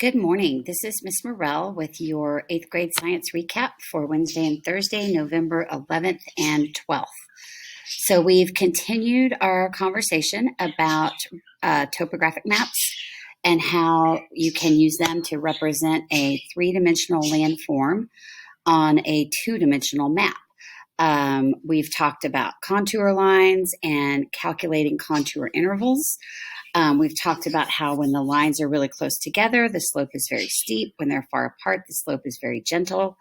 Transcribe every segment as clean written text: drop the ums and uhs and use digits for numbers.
Good morning. This is Miss Morell with your 8th grade science recap for Wednesday and Thursday, November 11th and 12th. So we've continued our conversation about topographic maps and how you can use them to represent a three-dimensional landform on a two-dimensional map. We've talked about contour lines and calculating contour intervals. We've talked about how when the lines are really close together, the slope is very steep. When they're far apart, the slope is very gentle.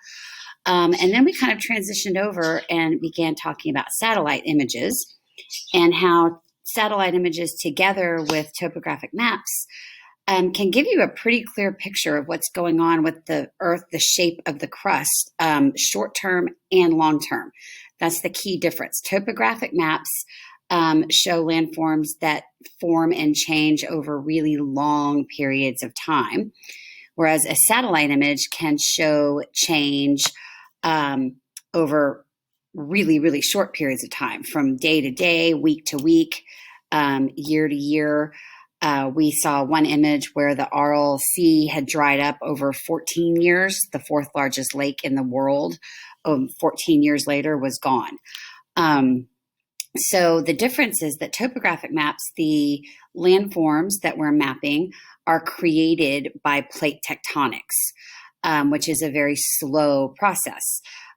And then we kind of transitioned over and began talking about satellite images and how satellite images together with topographic maps can give you a pretty clear picture of what's going on with the Earth, the shape of the crust, short term and long term. That's the key difference. Topographic maps show landforms that form and change over really long periods of time, whereas a satellite image can show change over really, really short periods of time, from day to day, week to week, year to year. We saw one image where the Aral Sea had dried up over 14 years. The fourth largest lake in the world, 14 years later, was gone. So the difference is that topographic maps, the landforms that we're mapping, are created by plate tectonics, which is a very slow process.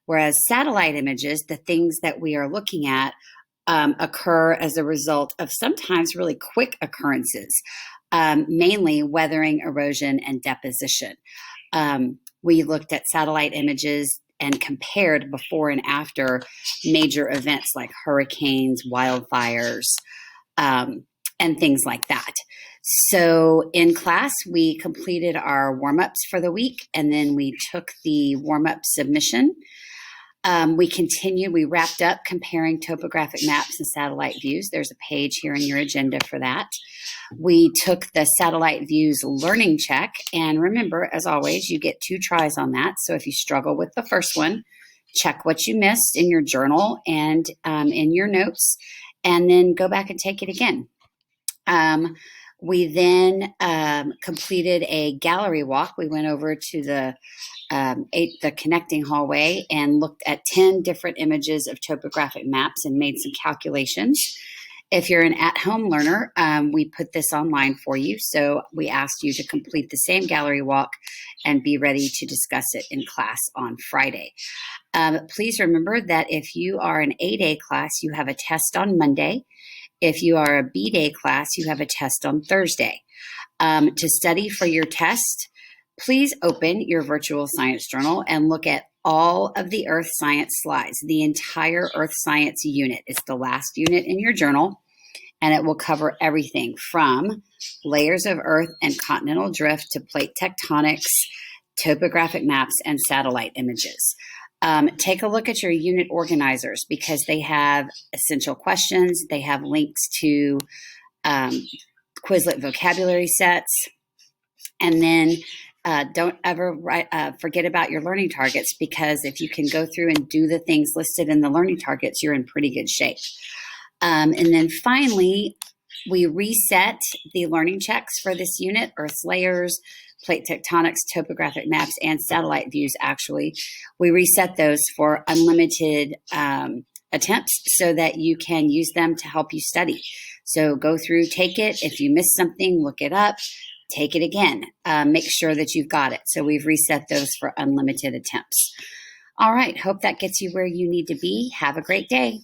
Whereas satellite images, the things that we are looking at, occur as a result of sometimes really quick occurrences, mainly weathering, erosion, and deposition. We looked at satellite images and compared before and after major events like hurricanes, wildfires, and things like that. So in class, we completed our warm-ups for the week, and then we took the warm-up submission. We wrapped up comparing topographic maps and satellite views. There's a page here in your agenda for that. We took the satellite views learning check, and remember, as always, you get 2 tries on that. So if you struggle with the first one, check what you missed in your journal and in your notes, and then go back and take it again. We then completed a gallery walk. We went over to the connecting hallway and looked at 10 different images of topographic maps and made some calculations. If you're an at-home learner, we put this online for you. So we asked you to complete the same gallery walk and be ready to discuss it in class on Friday. Please remember that if you are an A-day class, you have a test on Monday. If you are a B-day class, you have a test on Thursday. To study for your test, please open your virtual science journal and look at all of the Earth Science slides. The entire Earth Science unit is the last unit in your journal, and it will cover everything from layers of Earth and continental drift to plate tectonics, topographic maps, and satellite images. Take a look at your unit organizers because they have essential questions. They have links to Quizlet vocabulary sets. And then don't ever forget about your learning targets, because if you can go through and do the things listed in the learning targets, you're in pretty good shape. And then finally, we reset the learning checks for this unit: Earth's layers, plate tectonics, topographic maps, and satellite views. Actually, we reset those for unlimited attempts so that you can use them to help you study. So go through, take it. If you miss something, look it up, take it again. Make sure that you've got it. So we've reset those for unlimited attempts. All right. Hope that gets you where you need to be. Have a great day.